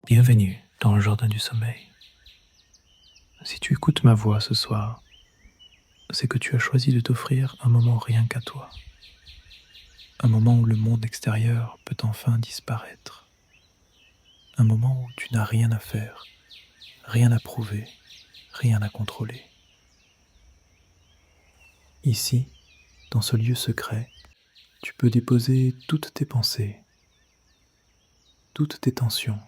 Bienvenue dans le jardin du sommeil. Si tu écoutes ma voix ce soir, c'est que tu as choisi de t'offrir un moment rien qu'à toi. Un moment où le monde extérieur peut enfin disparaître. Un moment où tu n'as rien à faire, rien à prouver, rien à contrôler. Ici, dans ce lieu secret, tu peux déposer toutes tes pensées, toutes tes tensions,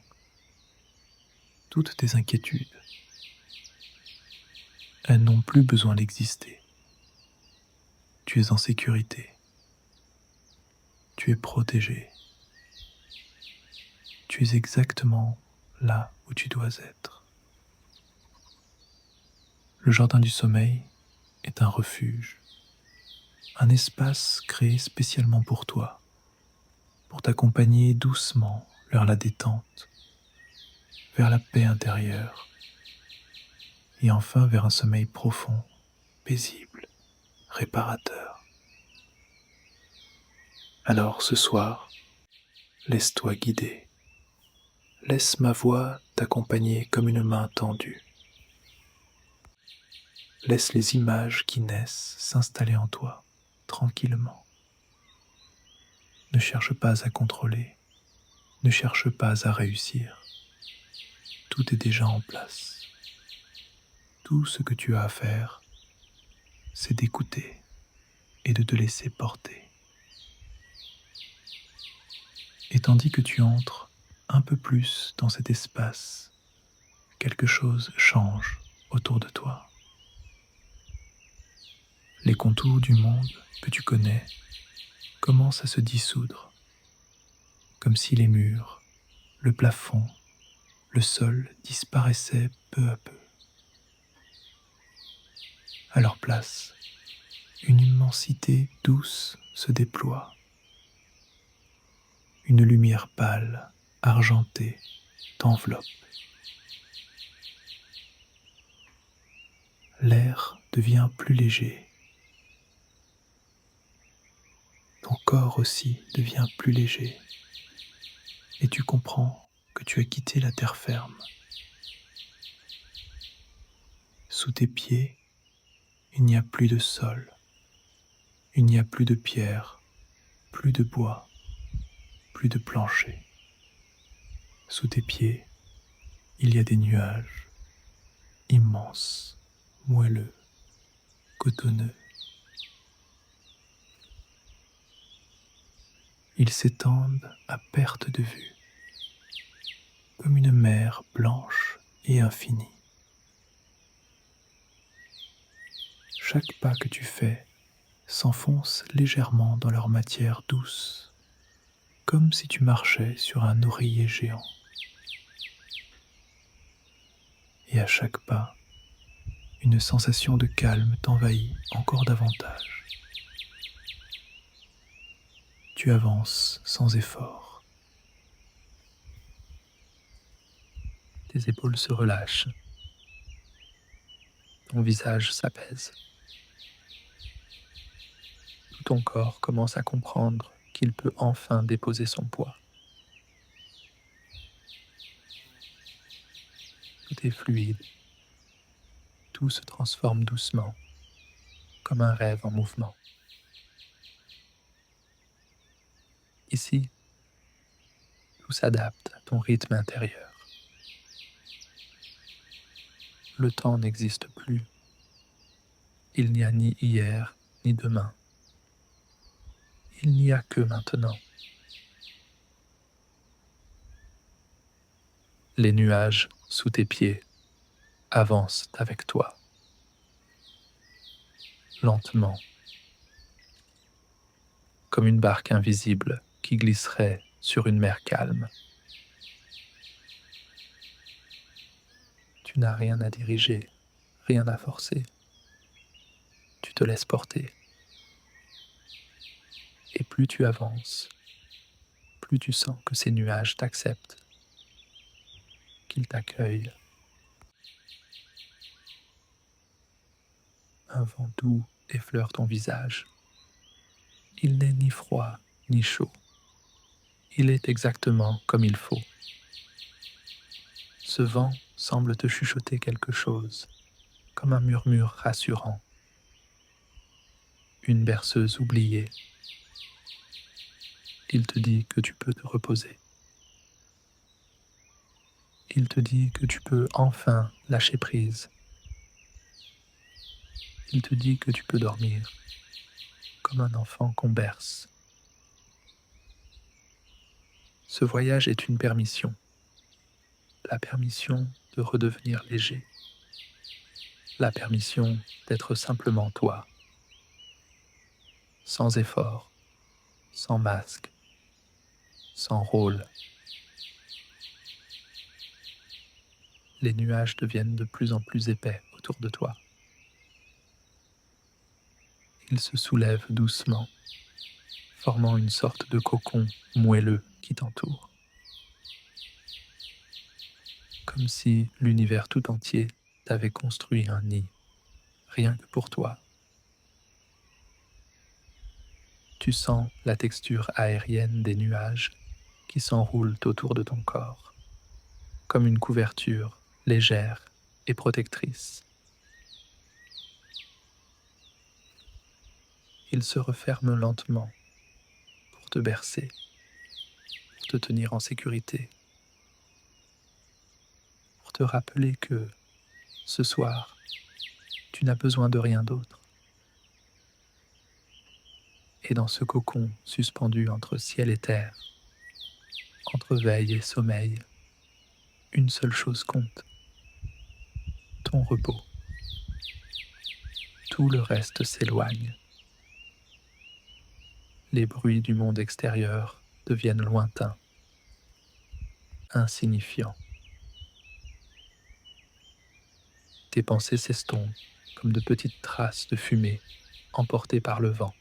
toutes tes inquiétudes. Elles n'ont plus besoin d'exister. Tu es en sécurité. Tu es protégé. Tu es exactement là où tu dois être. Le jardin du sommeil est un refuge, un espace créé spécialement pour toi, pour t'accompagner doucement vers la détente, vers la paix intérieure et enfin vers un sommeil profond, paisible, réparateur. Alors ce soir, laisse-toi guider. Laisse ma voix t'accompagner comme une main tendue. Laisse les images qui naissent s'installer en toi, tranquillement. Ne cherche pas à contrôler, ne cherche pas à réussir. Tout est déjà en place. Tout ce que tu as à faire, c'est d'écouter et de te laisser porter. Et tandis que tu entres un peu plus dans cet espace, quelque chose change autour de toi. Les contours du monde que tu connais commencent à se dissoudre, comme si les murs, le plafond, le sol disparaissaient peu à peu. À leur place, une immensité douce se déploie. Une lumière pâle, argentée, t'enveloppe. L'air devient plus léger. Ton corps aussi devient plus léger. Et tu comprends que tu as quitté la terre ferme. Sous tes pieds, il n'y a plus de sol. Il n'y a plus de pierre, plus de bois, plus de plancher. Sous tes pieds, il y a des nuages, immenses, moelleux, cotonneux. Ils s'étendent à perte de vue, comme une mer blanche et infinie. Chaque pas que tu fais s'enfonce légèrement dans leur matière douce, comme si tu marchais sur un oreiller géant. Et à chaque pas, une sensation de calme t'envahit encore davantage. Tu avances sans effort. Tes épaules se relâchent. Ton visage s'apaise. Tout ton corps commence à comprendre qu'il peut enfin déposer son poids. Tout est fluide. Tout se transforme doucement, comme un rêve en mouvement. Ici, tout s'adapte à ton rythme intérieur. Le temps n'existe plus. Il n'y a ni hier, ni demain. Il n'y a que maintenant. Les nuages sous tes pieds avancent avec toi, lentement, comme une barque invisible qui glisserait sur une mer calme. Tu n'as rien à diriger, rien à forcer. Tu te laisses porter. Et plus tu avances, plus tu sens que ces nuages t'acceptent, qu'ils t'accueillent. Un vent doux effleure ton visage. Il n'est ni froid ni chaud. Il est exactement comme il faut. Ce vent semble te chuchoter quelque chose, comme un murmure rassurant, une berceuse oubliée. Il te dit que tu peux te reposer. Il te dit que tu peux enfin lâcher prise. Il te dit que tu peux dormir comme un enfant qu'on berce. Ce voyage est une permission, la permission de redevenir léger, la permission d'être simplement toi, sans effort, sans masque, sans rôle. Les nuages deviennent de plus en plus épais autour de toi. Ils se soulèvent doucement, formant une sorte de cocon moelleux qui t'entoure. Comme si l'univers tout entier t'avait construit un nid, rien que pour toi. Tu sens la texture aérienne des nuages qui s'enroulent autour de ton corps, comme une couverture légère et protectrice. Ils se referment lentement pour te bercer, pour te tenir en sécurité, pour te rappeler que ce soir, tu n'as besoin de rien d'autre. Et dans ce cocon suspendu entre ciel et terre, entre veille et sommeil, une seule chose compte, ton repos. Tout le reste s'éloigne. Les bruits du monde extérieur deviennent lointains, insignifiants. Tes pensées s'estompent comme de petites traces de fumée emportées par le vent.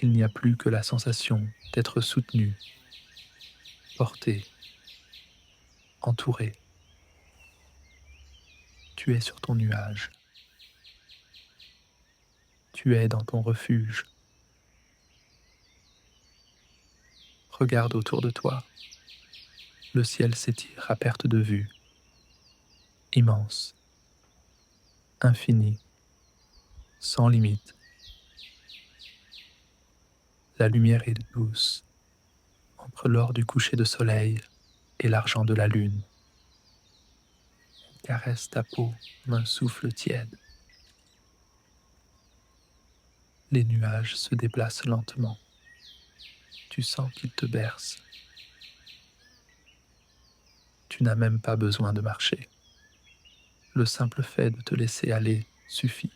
Il n'y a plus que la sensation d'être soutenu, porté, entouré. Tu es sur ton nuage. Tu es dans ton refuge. Regarde autour de toi. Le ciel s'étire à perte de vue. Immense, infini, sans limite. La lumière est douce, entre l'or du coucher de soleil et l'argent de la lune. Elle caresse ta peau comme un souffle tiède. Les nuages se déplacent lentement. Tu sens qu'ils te bercent. Tu n'as même pas besoin de marcher. Le simple fait de te laisser aller suffit.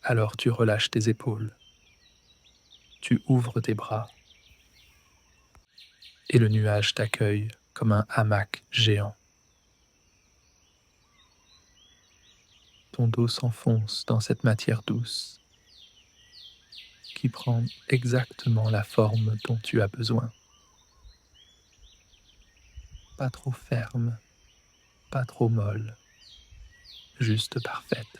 Alors tu relâches tes épaules. Tu ouvres tes bras. Et le nuage t'accueille comme un hamac géant. Ton dos s'enfonce dans cette matière douce qui prend exactement la forme dont tu as besoin. Pas trop ferme, pas trop molle, juste parfaite.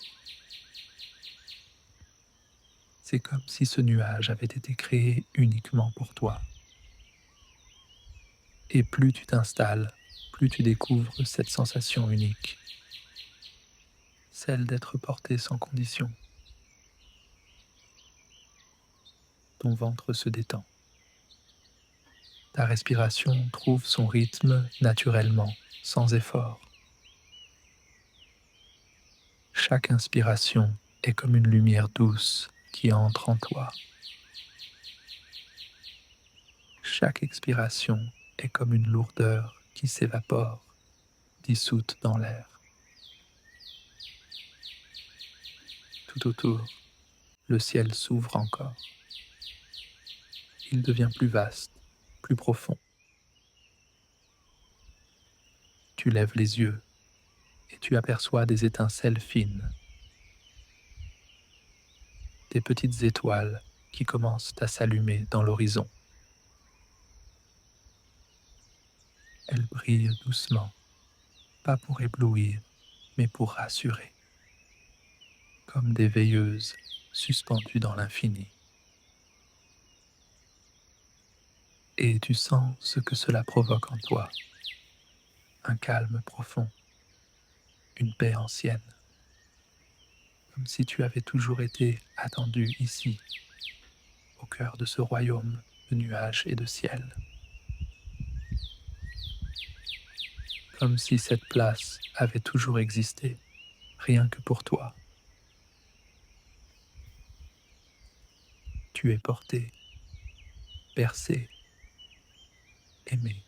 C'est comme si ce nuage avait été créé uniquement pour toi. Et plus tu t'installes, plus tu découvres cette sensation unique, celle d'être porté sans condition. Ton ventre se détend. Ta respiration trouve son rythme naturellement, sans effort. Chaque inspiration est comme une lumière douce qui entre en toi. Chaque expiration est comme une lourdeur qui s'évapore, dissoute dans l'air. Tout autour, le ciel s'ouvre encore. Il devient plus vaste, plus profond. Tu lèves les yeux et tu aperçois des étincelles fines, des petites étoiles qui commencent à s'allumer dans l'horizon. Elles brillent doucement, pas pour éblouir, mais pour rassurer, comme des veilleuses suspendues dans l'infini. et tu sens ce que cela provoque en toi, un calme profond, une paix ancienne, comme si tu avais toujours été attendu ici, au cœur de ce royaume de nuages et de ciel, comme si cette place avait toujours existé, rien que pour toi. Tu es porté, bercé, aimé,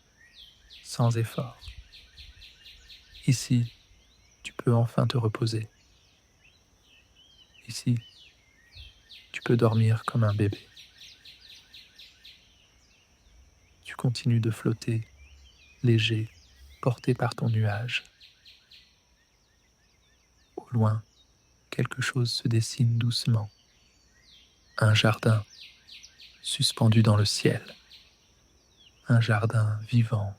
sans effort. Ici, tu peux enfin te reposer. Ici, tu peux dormir comme un bébé. Tu continues de flotter, léger, porté par ton nuage. Au loin, quelque chose se dessine doucement. Un jardin suspendu dans le ciel. Un jardin vivant,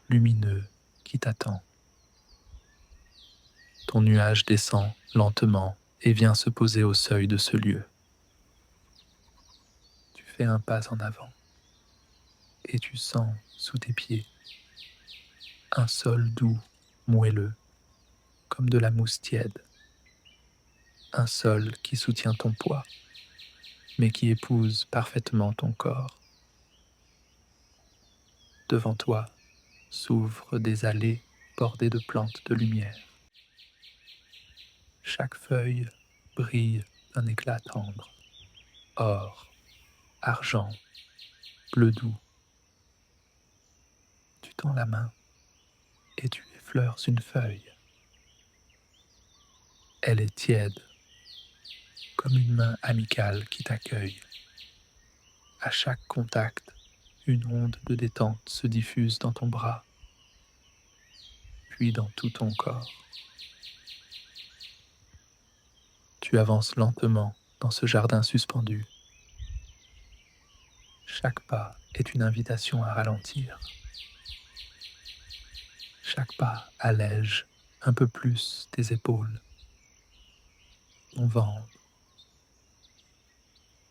lumineux, qui t'attend. Ton nuage descend lentement et vient se poser au seuil de ce lieu. Tu fais un pas en avant et tu sens sous tes pieds un sol doux, moelleux, comme de la mousse tiède. Un sol qui soutient ton poids, mais qui épouse parfaitement ton corps. Devant toi s'ouvrent des allées bordées de plantes de lumière. Chaque feuille brille d'un éclat tendre, or, argent, bleu doux. Tu tends la main et tu effleures une feuille. Elle est tiède, comme une main amicale qui t'accueille. À chaque contact, une onde de détente se diffuse dans ton bras, puis dans tout ton corps. Tu avances lentement dans ce jardin suspendu. Chaque pas est une invitation à ralentir. Chaque pas allège un peu plus tes épaules, ton ventre,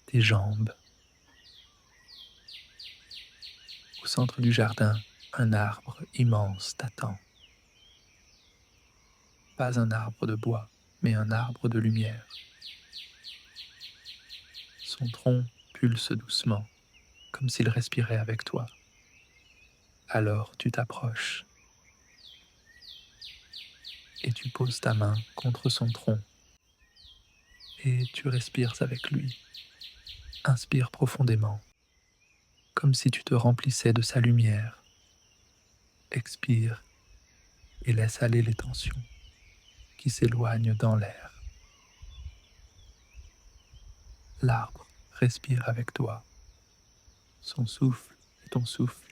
tes jambes. Au centre du jardin, un arbre immense t'attend. Pas un arbre de bois, mais un arbre de lumière. Son tronc pulse doucement, comme s'il respirait avec toi. Alors tu t'approches et tu poses ta main contre son tronc et tu respires avec lui. Inspire profondément, comme si tu te remplissais de sa lumière. Expire et laisse aller les tensions qui s'éloignent dans l'air. L'arbre respire avec toi. Son souffle et ton souffle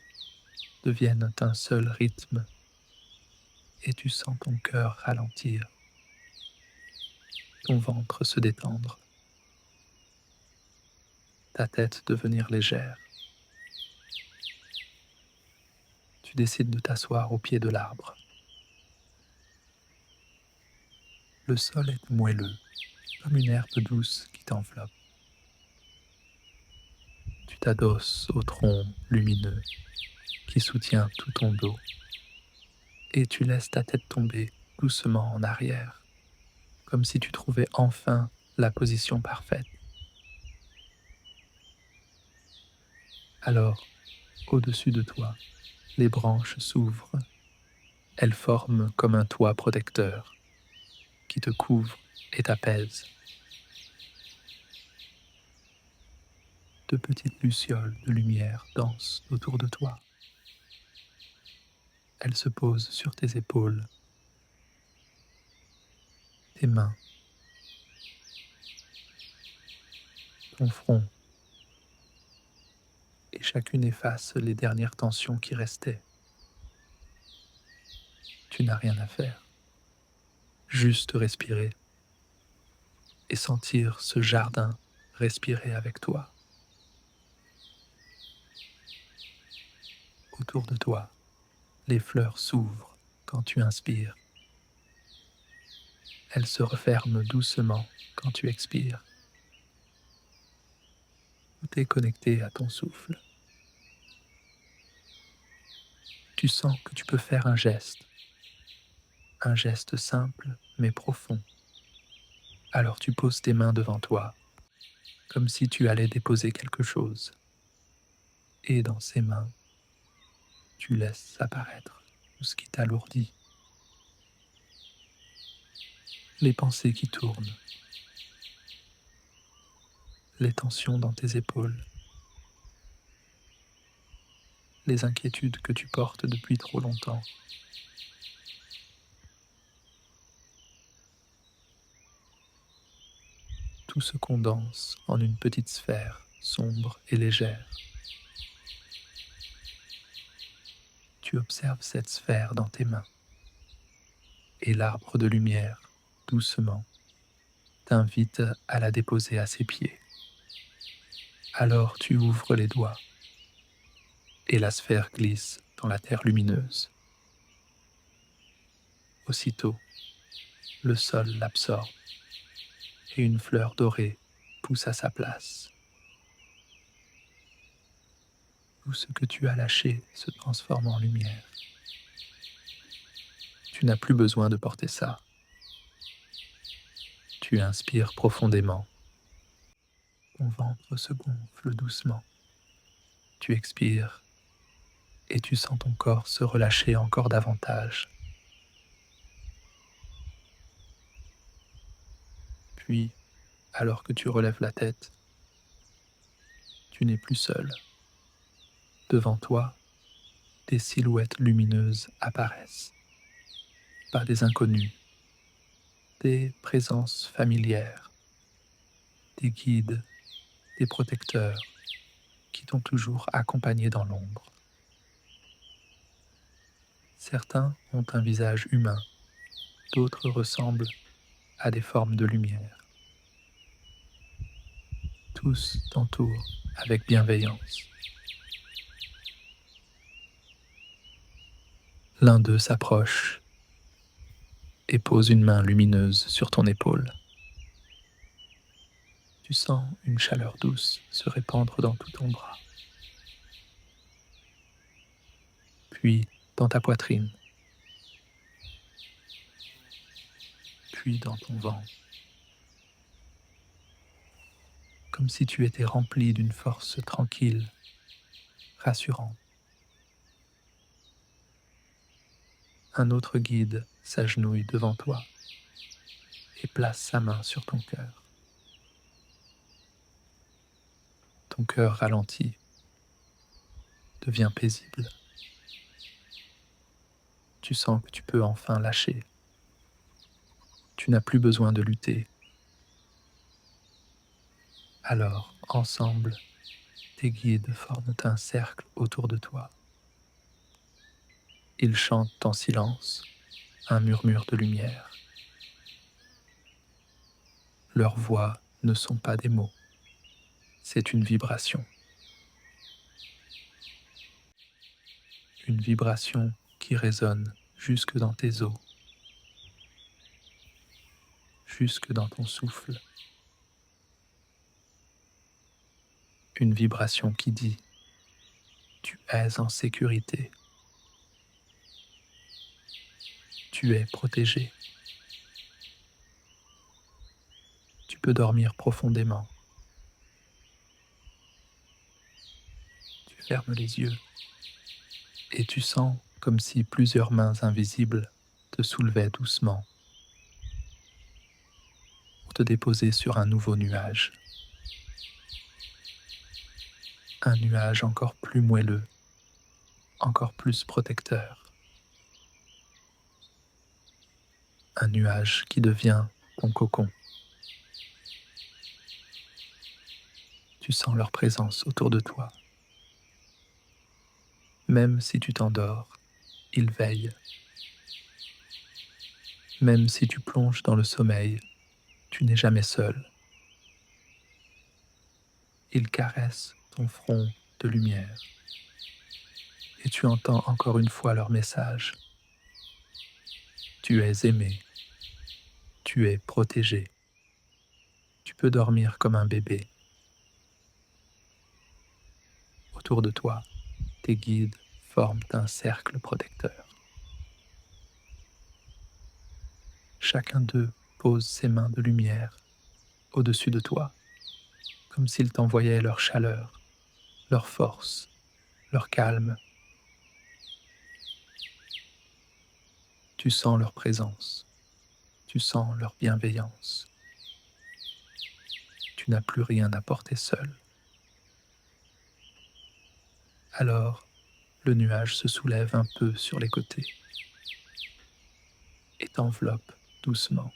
deviennent un seul rythme et tu sens ton cœur ralentir, ton ventre se détendre, ta tête devenir légère. Tu décides de t'asseoir au pied de l'arbre. Le sol est moelleux, comme une herbe douce qui t'enveloppe. Tu t'adosses au tronc lumineux qui soutient tout ton dos et tu laisses ta tête tomber doucement en arrière, comme si tu trouvais enfin la position parfaite. Alors, au-dessus de toi, les branches s'ouvrent. Elles forment comme un toit protecteur qui te couvre et t'apaise. De petites lucioles de lumière dansent autour de toi. Elles se posent sur tes épaules, tes mains, ton front, et chacune efface les dernières tensions qui restaient. Tu n'as rien à faire, juste respirer et sentir ce jardin respirer avec toi. Autour de toi, les fleurs s'ouvrent quand tu inspires. Elles se referment doucement quand tu expires. Tout est connecté à ton souffle. Tu sens que tu peux faire un geste simple mais profond. Alors tu poses tes mains devant toi, comme si tu allais déposer quelque chose. Et dans ces mains, tu laisses apparaître tout ce qui t'alourdit, les pensées qui tournent, les tensions dans tes épaules, les inquiétudes que tu portes depuis trop longtemps. Tout se condense en une petite sphère sombre et légère. Tu observes cette sphère dans tes mains et l'arbre de lumière, doucement, t'invite à la déposer à ses pieds. Alors tu ouvres les doigts et la sphère glisse dans la terre lumineuse. Aussitôt, le sol l'absorbe et une fleur dorée pousse à sa place. Tout ce que tu as lâché se transforme en lumière. Tu n'as plus besoin de porter ça. Tu inspires profondément. Ton ventre se gonfle doucement. Tu expires et tu sens ton corps se relâcher encore davantage. Puis, alors que tu relèves la tête, tu n'es plus seul. Devant toi, des silhouettes lumineuses apparaissent. Pas des inconnus, des présences familières, des guides, des protecteurs qui t'ont toujours accompagné dans l'ombre. Certains ont un visage humain, d'autres ressemblent à des formes de lumière. Tous t'entourent avec bienveillance. L'un d'eux s'approche et pose une main lumineuse sur ton épaule. Tu sens une chaleur douce se répandre dans tout ton bras, puis dans ta poitrine, puis dans ton ventre, comme si tu étais rempli d'une force tranquille, rassurante. Un autre guide s'agenouille devant toi et place sa main sur ton cœur. Ton cœur ralentit, devient paisible. Tu sens que tu peux enfin lâcher. Tu n'as plus besoin de lutter. Alors, ensemble, tes guides forment un cercle autour de toi. Ils chantent en silence un murmure de lumière. Leurs voix ne sont pas des mots, c'est une vibration. Une vibration qui résonne jusque dans tes os, jusque dans ton souffle. Une vibration qui dit « Tu es en sécurité. Tu es protégé. Tu peux dormir profondément. » Tu fermes les yeux et tu sens comme si plusieurs mains invisibles te soulevaient doucement pour te déposer sur un nouveau nuage. Un nuage encore plus moelleux, encore plus protecteur. Un nuage qui devient ton cocon. Tu sens leur présence autour de toi. Même si tu t'endors, ils veillent. Même si tu plonges dans le sommeil, tu n'es jamais seul. Ils caressent ton front de lumière. Et tu entends encore une fois leur message. Tu es aimé. Tu es protégé. Tu peux dormir comme un bébé. Autour de toi, tes guides forment un cercle protecteur. Chacun d'eux pose ses mains de lumière au-dessus de toi, comme s'ils t'envoyaient leur chaleur, leur force, leur calme. Tu sens leur présence, tu sens leur bienveillance. Tu n'as plus rien à porter seul. Alors, le nuage se soulève un peu sur les côtés et t'enveloppe doucement,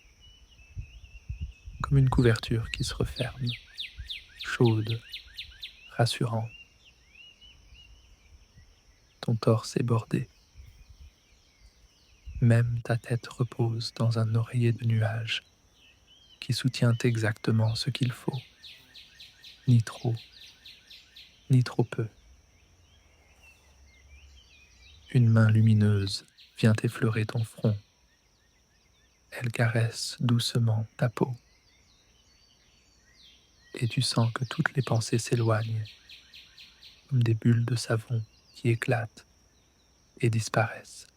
comme une couverture qui se referme, chaude, rassurante. Ton torse est bordé. Même ta tête repose dans un oreiller de nuages qui soutient exactement ce qu'il faut, ni trop, ni trop peu. Une main lumineuse vient effleurer ton front. Elle caresse doucement ta peau. Et tu sens que toutes les pensées s'éloignent, comme des bulles de savon qui éclatent et disparaissent.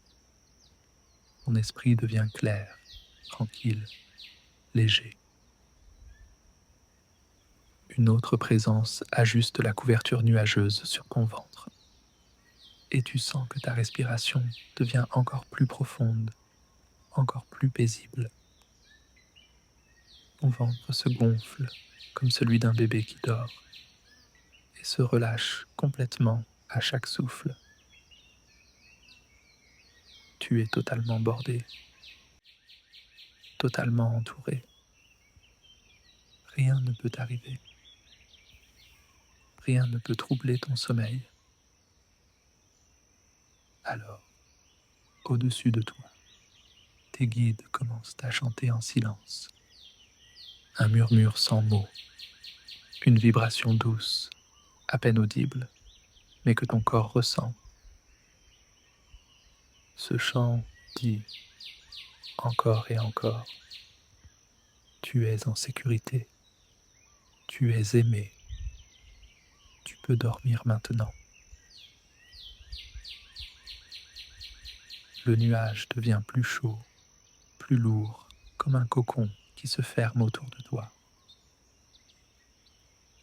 Ton esprit devient clair, tranquille, léger. Une autre présence ajuste la couverture nuageuse sur ton ventre. Et tu sens que ta respiration devient encore plus profonde, encore plus paisible. Ton ventre se gonfle comme celui d'un bébé qui dort et se relâche complètement à chaque souffle. Tu es totalement bordé, totalement entouré. Rien ne peut t'arriver. Rien ne peut troubler ton sommeil. Alors, au-dessus de toi, tes guides commencent à chanter en silence. Un murmure sans mots, une vibration douce, à peine audible, mais que ton corps ressent. Ce chant dit encore et encore, tu es en sécurité, tu es aimé, tu peux dormir maintenant. Le nuage devient plus chaud, plus lourd, comme un cocon qui se ferme autour de toi.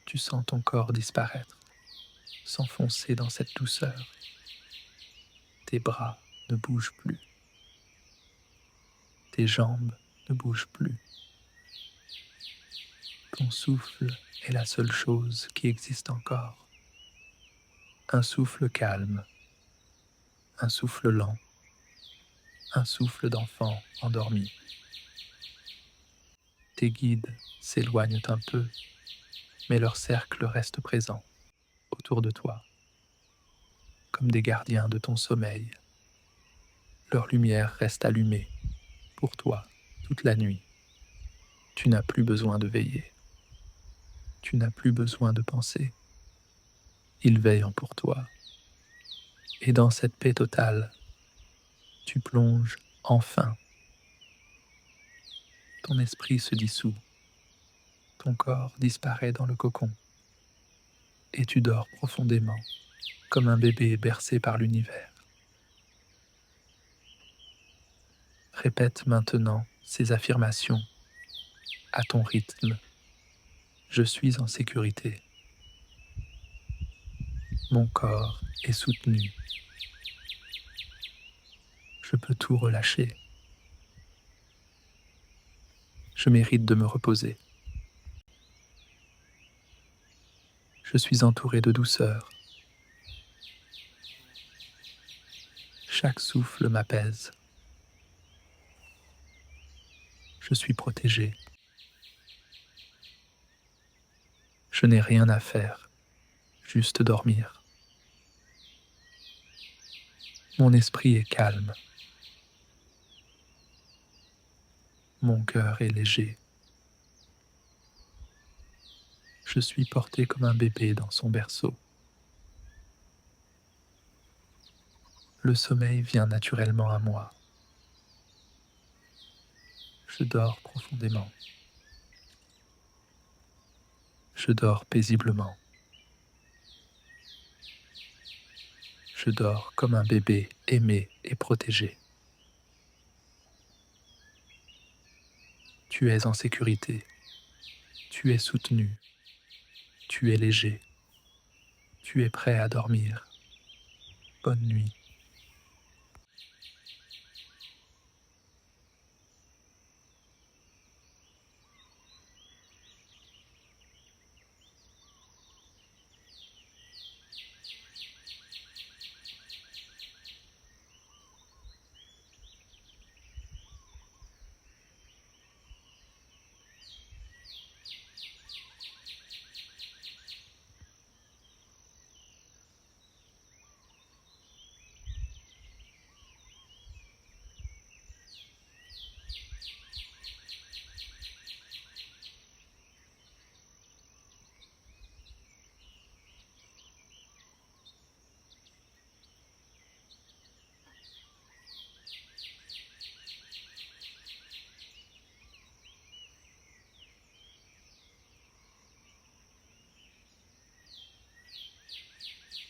Tu sens ton corps disparaître, s'enfoncer dans cette douceur. Tes bras ne bougent plus. Tes jambes ne bougent plus. Ton souffle est la seule chose qui existe encore. Un souffle calme, un souffle lent, un souffle d'enfant endormi. Tes guides s'éloignent un peu, mais leur cercle reste présent autour de toi, comme des gardiens de ton sommeil. Leur lumière reste allumée pour toi toute la nuit. Tu n'as plus besoin de veiller. Tu n'as plus besoin de penser. Ils veillent pour toi. Et dans cette paix totale, tu plonges enfin. Ton esprit se dissout. Ton corps disparaît dans le cocon. Et tu dors profondément, comme un bébé bercé par l'univers. Répète maintenant ces affirmations à ton rythme. Je suis en sécurité. Mon corps est soutenu. Je peux tout relâcher. Je mérite de me reposer. Je suis entouré de douceur. Chaque souffle m'apaise. Je suis protégé. Je n'ai rien à faire, juste dormir. Mon esprit est calme. Mon cœur est léger. Je suis porté comme un bébé dans son berceau. Le sommeil vient naturellement à moi. Je dors profondément. Je dors paisiblement. Je dors comme un bébé aimé et protégé. Tu es en sécurité, tu es soutenu, tu es léger, tu es prêt à dormir. Bonne nuit.